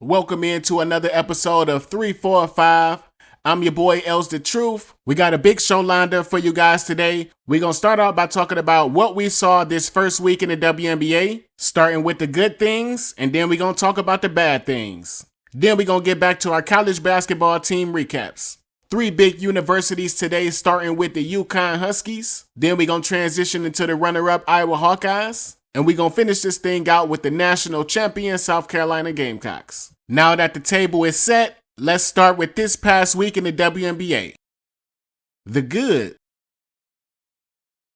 Welcome into another episode of 345. I'm your boy Els the Truth. We got a big show lined up for you guys today. We're going to start out by talking about what we saw this first week in the WNBA, starting with the good things, and then we're going to talk about the bad things. Then we're going to get back to our college basketball team recaps. Three big universities today, starting with the UConn Huskies. Then we're going to transition into the runner-up Iowa Hawkeyes. And we're going to finish this thing out with the national champion South Carolina Gamecocks. Now that the table is set, let's start with this past week in the WNBA. The good.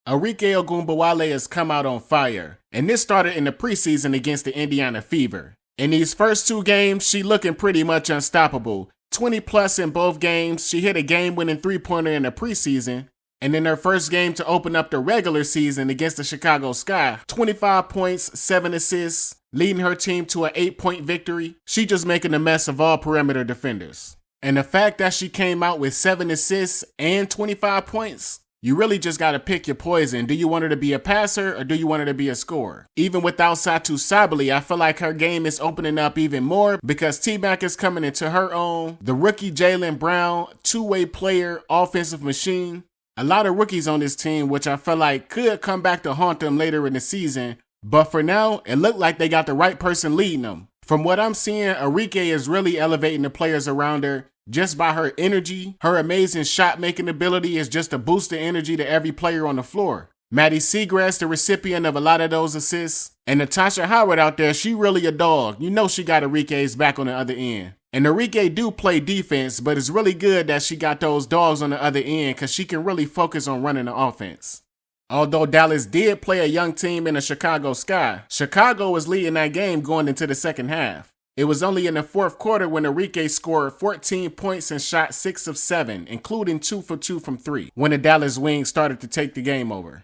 Arike Ogunbowale has come out on fire, and this started in the preseason against the Indiana Fever. In these first two games, she looking pretty much unstoppable. 20 plus in both games, she hit a game-winning three-pointer in the preseason. And in her first game to open up the regular season against the Chicago Sky, 25 points, 7 assists, leading her team to an 8-point victory. She just making a mess of all perimeter defenders. And the fact that she came out with 7 assists and 25 points, you really just got to pick your poison. Do you want her to be a passer or do you want her to be a scorer? Even without Satu Sabally, I feel like her game is opening up even more because T-Mac is coming into her own. The rookie Jaylen Brown, two-way player, offensive machine. A lot of rookies on this team, which I feel like could come back to haunt them later in the season. But for now, it looked like they got the right person leading them. From what I'm seeing, Arike is really elevating the players around her just by her energy. Her amazing shot-making ability is just a boost of energy to every player on the floor. Maddie Seagrass, the recipient of a lot of those assists. And Natasha Howard out there, she really a dog. You know she got Arike's back on the other end. And Arike do play defense, but it's really good that she got those dogs on the other end because she can really focus on running the offense. Although Dallas did play a young team in the Chicago Sky, Chicago was leading that game going into the second half. It was only in the fourth quarter when Arike scored 14 points and shot 6 of 7, including 2 for 2 from 3, when the Dallas Wings started to take the game over.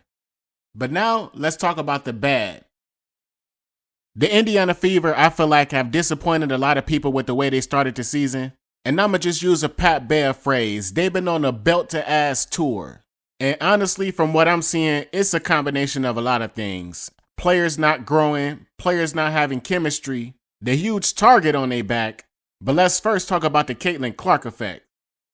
But now, let's talk about the bad. The Indiana Fever, I feel like, have disappointed a lot of people with the way they started the season. And I'ma just use a Pat Bear phrase. They've been on a belt-to-ass tour. And honestly, from what I'm seeing, it's a combination of a lot of things. Players not growing, players not having chemistry, the huge target on their back. But let's first talk about the Caitlin Clark effect.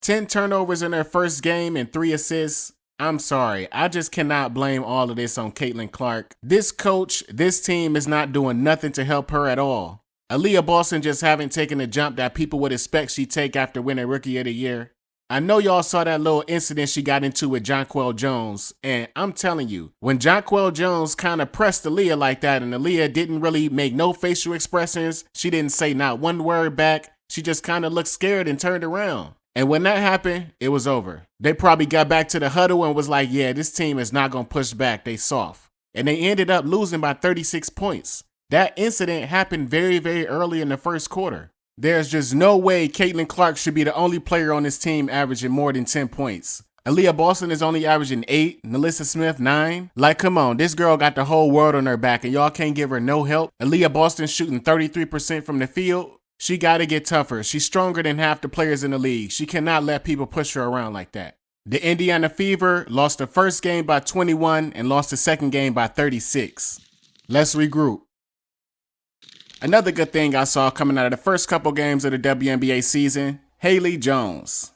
10 turnovers in her first game and 3 assists. I'm sorry, I just cannot blame all of this on Caitlin Clark. This coach, this team is not doing nothing to help her at all. Aaliyah Boston just haven't taken the jump that people would expect she'd take after winning Rookie of the Year. I know y'all saw that little incident she got into with Jonquel Jones, and I'm telling you, when Jonquel Jones kind of pressed Aaliyah like that and Aaliyah didn't really make no facial expressions, she didn't say not one word back, she just kind of looked scared and turned around. And when that happened, it was over. They probably got back to the huddle and was like, yeah, this team is not going to push back. They soft. And they ended up losing by 36 points. That incident happened very, very early in the first quarter. There's just no way Caitlin Clark should be the only player on this team averaging more than 10 points. Aaliyah Boston is only averaging 8, Nalissa Smith 9. Like, come on, this girl got the whole world on her back and y'all can't give her no help. Aaliyah Boston shooting 33% from the field. She got to get tougher. She's stronger than half the players in the league. She cannot let people push her around like that. The Indiana Fever lost the first game by 21 and lost the second game by 36. Let's regroup. Another good thing I saw coming out of the first couple games of the WNBA season, Haley Jones.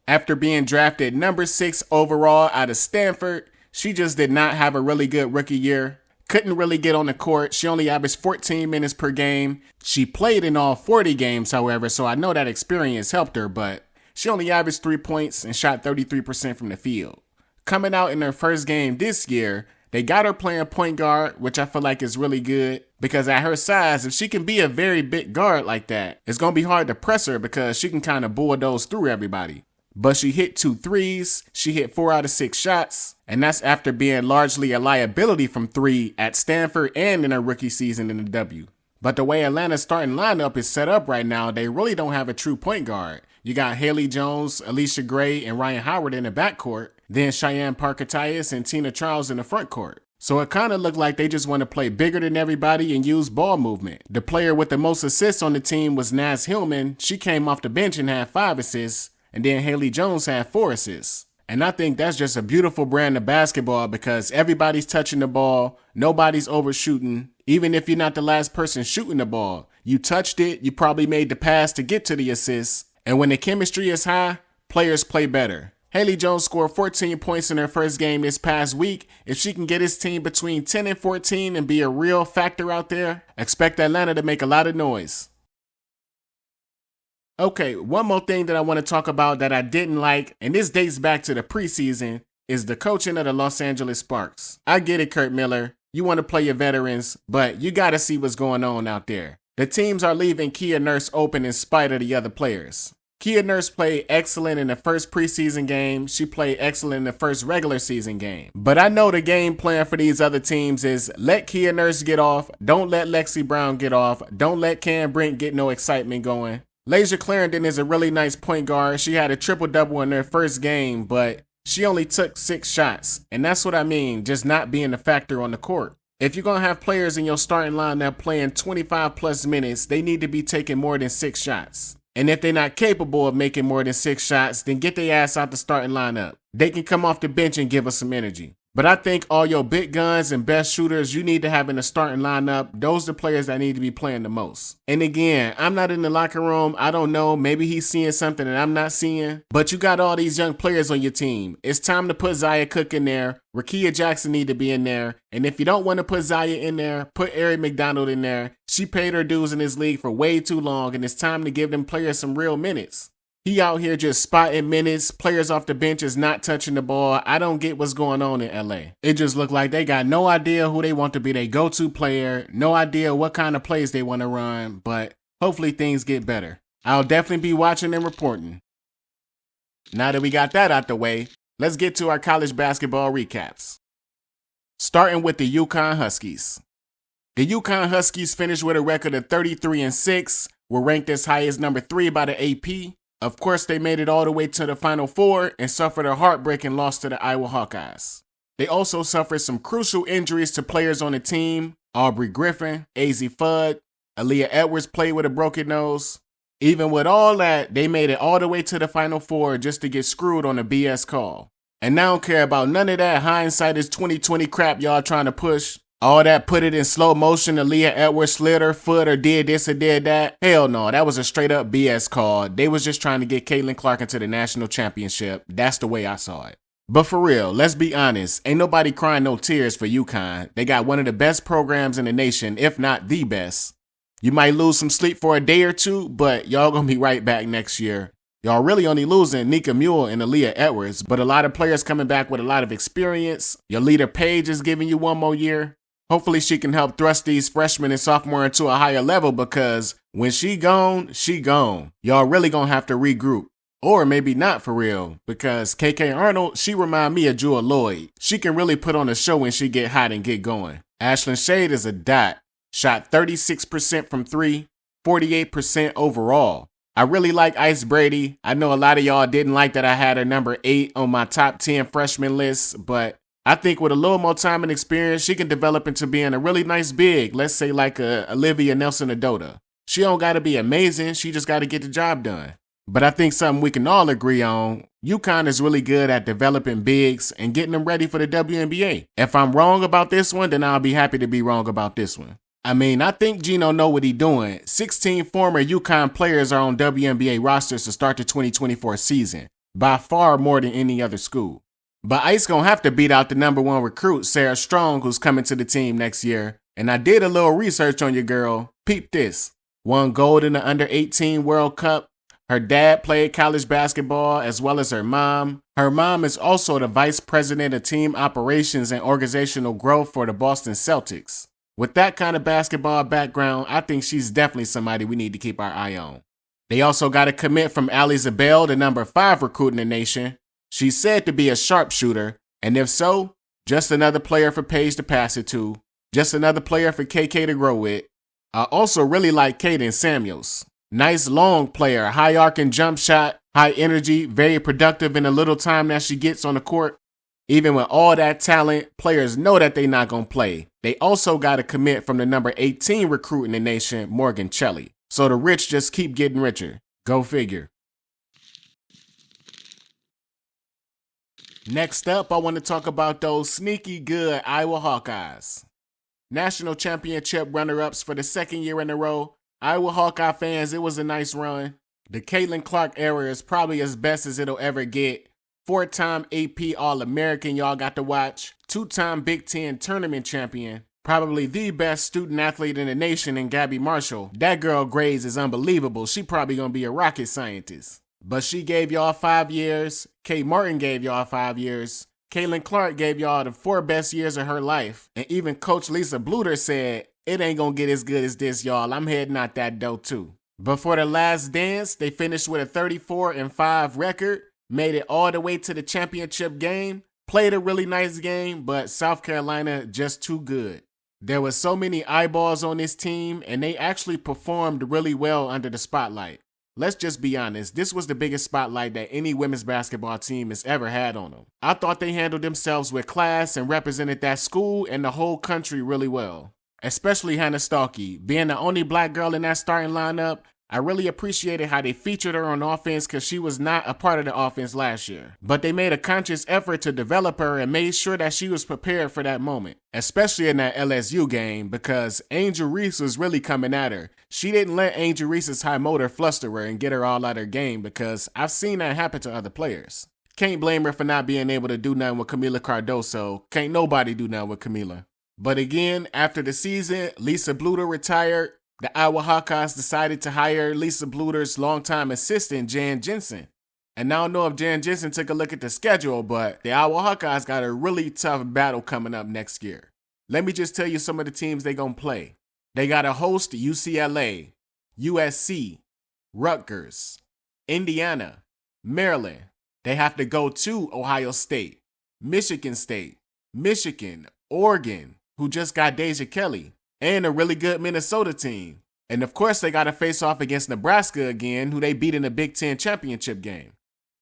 After being drafted number 6 overall out of Stanford, she just did not have a really good rookie year. Couldn't really get on the court. She only averaged 14 minutes per game. She played in all 40 games, however, so I know that experience helped her, but she only averaged 3 points and shot 33% from the field. Coming out in her first game this year, they got her playing point guard, which I feel like is really good because at her size, if she can be a very big guard like that, it's going to be hard to press her because she can kind of bulldoze through everybody. But she hit 2 threes, she hit 4 out of 6 shots, and that's after being largely a liability from 3 at Stanford and in her rookie season in the W. But the way Atlanta's starting lineup is set up right now, they really don't have a true point guard. You got Haley Jones, Alicia Gray, and Ryan Howard in the backcourt, then Cheyenne Parker-Tyus and Tina Charles in the front court. So it kind of looked like they just want to play bigger than everybody and use ball movement. The player with the most assists on the team was Naz Hillman. She came off the bench and had 5 assists. And then Haley Jones had 4 assists. And I think that's just a beautiful brand of basketball because everybody's touching the ball, nobody's overshooting. Even if you're not the last person shooting the ball, You touched it, you probably made the pass to get to the assist. And when the chemistry is high, players play better. Haley Jones scored 14 points in her first game this past week. If she can get his team between 10 and 14 and be a real factor out there, expect Atlanta to make a lot of noise. Okay, one more thing that I want to talk about that I didn't like, and this dates back to the preseason, is the coaching of the Los Angeles Sparks. I get it, Kurt Miller. You want to play your veterans, but you got to see what's going on out there. The teams are leaving Kia Nurse open in spite of the other players. Kia Nurse played excellent in the first preseason game. She played excellent in the first regular season game. But I know the game plan for these other teams is let Kia Nurse get off. Don't let Lexi Brown get off. Don't let Cam Brent get no excitement going. Lasia Clarendon is a really nice point guard. She had a triple-double in their first game, but she only took 6 shots. And that's what I mean, just not being a factor on the court. If you're going to have players in your starting lineup playing 25 plus minutes, they need to be taking more than 6 shots. And if they're not capable of making more than 6 shots, then get their ass out the starting lineup. They can come off the bench and give us some energy. But I think all your big guns and best shooters you need to have in the starting lineup, those are the players that need to be playing the most. And again, I'm not in the locker room. I don't know. Maybe he's seeing something that I'm not seeing. But you got all these young players on your team. It's time to put Zaya Cook in there. Rakia Jackson need to be in there. And if you don't want to put Zaya in there, put Ari McDonald in there. She paid her dues in this league for way too long, and it's time to give them players some real minutes. He out here just spotting minutes. Players off the bench is not touching the ball. I don't get what's going on in LA. It just looked like they got no idea who they want to be their go-to player. No idea what kind of plays they want to run. But hopefully things get better. I'll definitely be watching and reporting. Now that we got that out the way, let's get to our college basketball recaps. Starting with the UConn Huskies. The UConn Huskies finished with a record of 33-6, were ranked as high as number 3 by the AP. Of course, they made it all the way to the Final Four and suffered a heartbreaking loss to the Iowa Hawkeyes. They also suffered some crucial injuries to players on the team. Aubrey Griffin, AZ Fudd, Aaliyah Edwards played with a broken nose. Even with all that, they made it all the way to the Final Four just to get screwed on a BS call. And I don't care about none of that hindsight is 2020 crap y'all trying to push. All that put it in slow motion, Aaliyah Edwards slid her foot or did this or did that. Hell no, that was a straight up BS call. They was just trying to get Caitlin Clark into the national championship. That's the way I saw it. But for real, let's be honest. Ain't nobody crying no tears for UConn. They got one of the best programs in the nation, if not the best. You might lose some sleep for a day or two, but y'all gonna be right back next year. Y'all really only losing Nika Mule and Aaliyah Edwards, but a lot of players coming back with a lot of experience. Your leader Paige is giving you one more year. Hopefully she can help thrust these freshmen and sophomore into a higher level because when she gone, she gone. Y'all really gonna have to regroup. Or maybe not for real, because KK Arnold, she remind me of Jewel Lloyd. She can really put on a show when she get hot and get going. Ashlyn Shade is a dot. Shot 36% from 3, 48% overall. I really like Ice Brady. I know a lot of y'all didn't like that I had her number 8 on my top 10 freshman list, but I think with a little more time and experience, she can develop into being a really nice big, let's say like a Olivia Nelson-Adota. She don't got to be amazing, she just got to get the job done. But I think something we can all agree on, UConn is really good at developing bigs and getting them ready for the WNBA. If I'm wrong about this one, then I'll be happy to be wrong about this one. I mean, I think Gino know what he doing. 16 former UConn players are on WNBA rosters to start the 2024 season, by far more than any other school. But Ice gonna have to beat out the number 1 recruit, Sarah Strong, who's coming to the team next year. And I did a little research on your girl. Peep this. Won gold in the under-18 World Cup. Her dad played college basketball as well as her mom. Her mom is also the vice president of team operations and organizational growth for the Boston Celtics. With that kind of basketball background, I think she's definitely somebody we need to keep our eye on. They also got a commit from Allie Zabel, the number 5 recruit in the nation. She's said to be a sharpshooter, and if so, just another player for Paige to pass it to, just another player for KK to grow with. I also really like Kaden Samuels. Nice long player, high arcing jump shot, high energy, very productive in the little time that she gets on the court. Even with all that talent, players know that they're not going to play. They also got a commit from the number 18 recruit in the nation, Morgan Shelley. So the rich just keep getting richer. Go figure. Next up, I want to talk about those sneaky good Iowa Hawkeyes. National championship runner-ups for the second year in a row, Iowa Hawkeye fans, it was a nice run. The Caitlin Clark era is probably as best as it'll ever get. 4-time AP All-American y'all got to watch. 2-time Big Ten tournament champion. Probably the best student athlete in the nation in Gabby Marshall. That girl grades is unbelievable. She probably gonna be a rocket scientist. But she gave y'all 5 years. Kay Martin gave y'all 5 years. Caitlin Clark gave y'all the 4 best years of her life. And even Coach Lisa Bluter said, it ain't gonna get as good as this, y'all. I'm heading out that door too. But for the last dance, they finished with a 34-5 record, made it all the way to the championship game, played a really nice game, but South Carolina just too good. There was so many eyeballs on this team, and they actually performed really well under the spotlight. Let's just be honest, this was the biggest spotlight that any women's basketball team has ever had on them. I thought they handled themselves with class and represented that school and the whole country really well. Especially Hannah Stalky. Being the only black girl in that starting lineup, I really appreciated how they featured her on offense because she was not a part of the offense last year. But they made a conscious effort to develop her and made sure that she was prepared for that moment. Especially in that LSU game because Angel Reese was really coming at her. She didn't let Angel Reese's high motor fluster her and get her all out of her game because I've seen that happen to other players. Can't blame her for not being able to do nothing with Camila Cardoso. Can't nobody do nothing with Camila. But again, after the season, Lisa Bluter retired. The Iowa Hawkeyes decided to hire Lisa Bluter's longtime assistant, Jan Jensen. And I don't know if Jan Jensen took a look at the schedule, but the Iowa Hawkeyes got a really tough battle coming up next year. Let me just tell you some of the teams they're going to play. They got to host UCLA, USC, Rutgers, Indiana, Maryland. They have to go to Ohio State, Michigan, Oregon, who just got Deja Kelly, and a really good Minnesota team. And of course, they got to face off against Nebraska again, who they beat in the Big Ten championship game.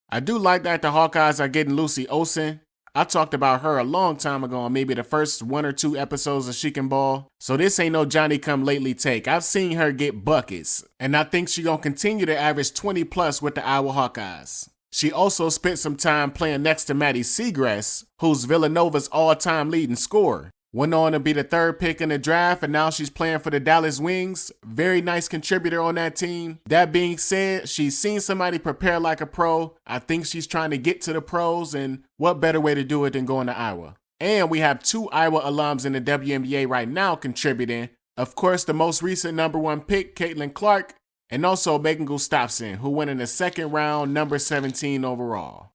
I do like that the Hawkeyes are getting Lucy Olsen. I talked about her a long time ago on maybe the first 1 or 2 episodes of She Can Ball. So this ain't no Johnny-come-lately take. I've seen her get buckets, and I think she's going to continue to average 20 plus with the Iowa Hawkeyes. She also spent some time playing next to Maddie Seagrass, who's Villanova's all-time leading scorer. Went on to be the 3rd pick in the draft, and now she's playing for the Dallas Wings. Very nice contributor on that team. That being said, she's seen somebody prepare like a pro. I think she's trying to get to the pros, and what better way to do it than going to Iowa? And we have 2 Iowa alums in the WNBA right now contributing. Of course, the most recent number 1 pick, Caitlin Clark, and also Megan Gustafson, who went in the 2nd round, number 17 overall.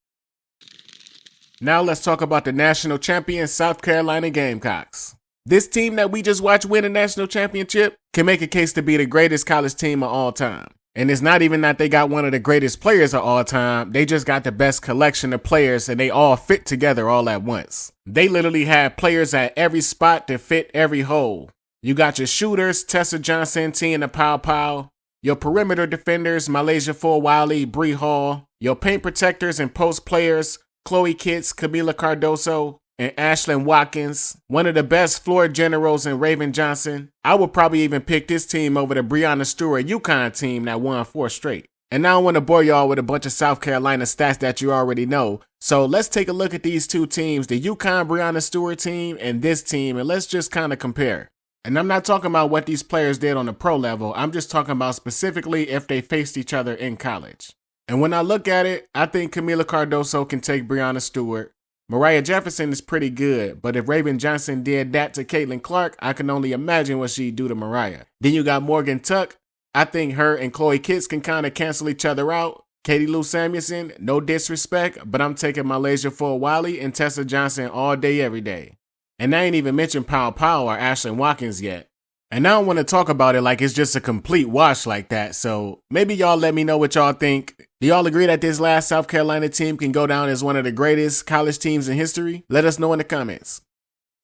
Now let's talk about the national champion South Carolina Gamecocks. This team that we just watched win a national championship can make a case to be the greatest college team of all time. And it's not even that they got one of the greatest players of all time, they just got the best collection of players and they all fit together all at once. They literally had players at every spot to fit every hole. You got your shooters, Tessa Johnson, Tina Pow, your perimeter defenders, Malaysia Fulwiley, Bree Hall, your paint protectors and post players, Chloe Kitts, Camila Cardoso, and Ashlyn Watkins, one of the best floor generals in Raven Johnson. I would probably even pick this team over the Breanna Stewart UConn team that won 4 straight. And I don't want to bore y'all with a bunch of South Carolina stats that you already know. So let's take a look at these 2 teams, the UConn Breanna Stewart team and this team, and let's just kind of compare. And I'm not talking about what these players did on the pro level. I'm just talking about specifically if they faced each other in college. And when I look at it, I think Camila Cardoso can take Breanna Stewart. Mariah Jefferson is pretty good, but if Raven Johnson did that to Caitlin Clark, I can only imagine what she'd do to Mariah. Then you got Morgan Tuck. I think her and Chloe Kitts can kind of cancel each other out. Katie Lou Samuelson, no disrespect, but I'm taking Malaysia Fulwiley and Tessa Johnson all day, every day. And I ain't even mentioned Pow or Ashlyn Watkins yet. And I don't want to talk about it like it's just a complete wash like that, so maybe y'all let me know what y'all think. Do y'all agree that this last South Carolina team can go down as one of the greatest college teams in history? Let us know in the comments.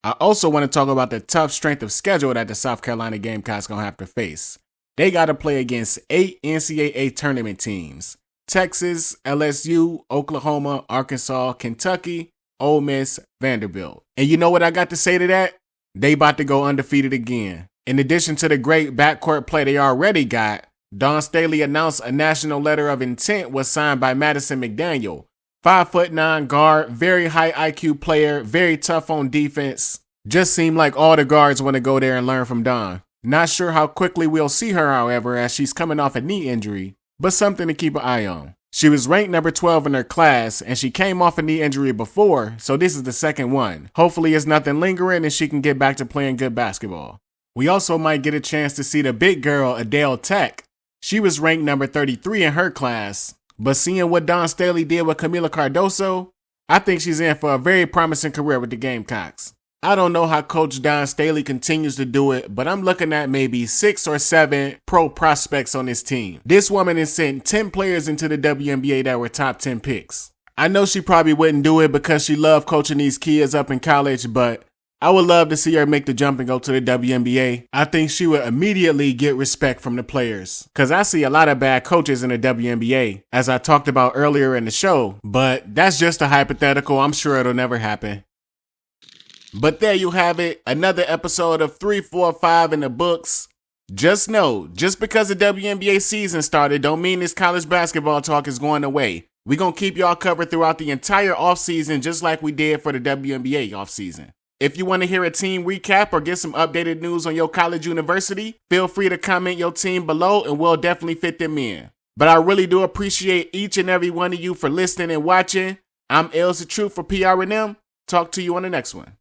I also want to talk about the tough strength of schedule that the South Carolina Gamecocks gonna have to face. They got to play against 8 NCAA tournament teams: Texas, LSU, Oklahoma, Arkansas, Kentucky, Ole Miss, Vanderbilt. And you know what I got to say to that? They about to go undefeated again. In addition to the great backcourt play they already got, Dawn Staley announced a national letter of intent was signed by Madison McDaniel. 5'9" guard, very high IQ player, very tough on defense. Just seemed like all the guards want to go there and learn from Dawn. Not sure how quickly we'll see her, however, as she's coming off a knee injury, but something to keep an eye on. She was ranked number 12 in her class, and she came off a knee injury before, so this is the second one. Hopefully it's nothing lingering and she can get back to playing good basketball. We also might get a chance to see the big girl, Adele Tech. She was ranked number 33 in her class, but seeing what Dawn Staley did with Camila Cardoso, I think she's in for a very promising career with the Gamecocks. I don't know how Coach Dawn Staley continues to do it, but I'm looking at maybe 6 or 7 pro prospects on this team. This woman has sent 10 players into the WNBA that were top 10 picks. I know she probably wouldn't do it because she loved coaching these kids up in college, but I would love to see her make the jump and go to the WNBA. I think she would immediately get respect from the players, because I see a lot of bad coaches in the WNBA, as I talked about earlier in the show, but that's just a hypothetical. I'm sure it'll never happen. But there you have it, another episode of 345 in the books. Just know, just because the WNBA season started don't mean this college basketball talk is going away. We're going to keep y'all covered throughout the entire offseason just like we did for the WNBA offseason. If you want to hear a team recap or get some updated news on your college university, feel free to comment your team below and we'll definitely fit them in. But I really do appreciate each and every one of you for listening and watching. I'm Els the Truth for PRM. Talk to you on the next one.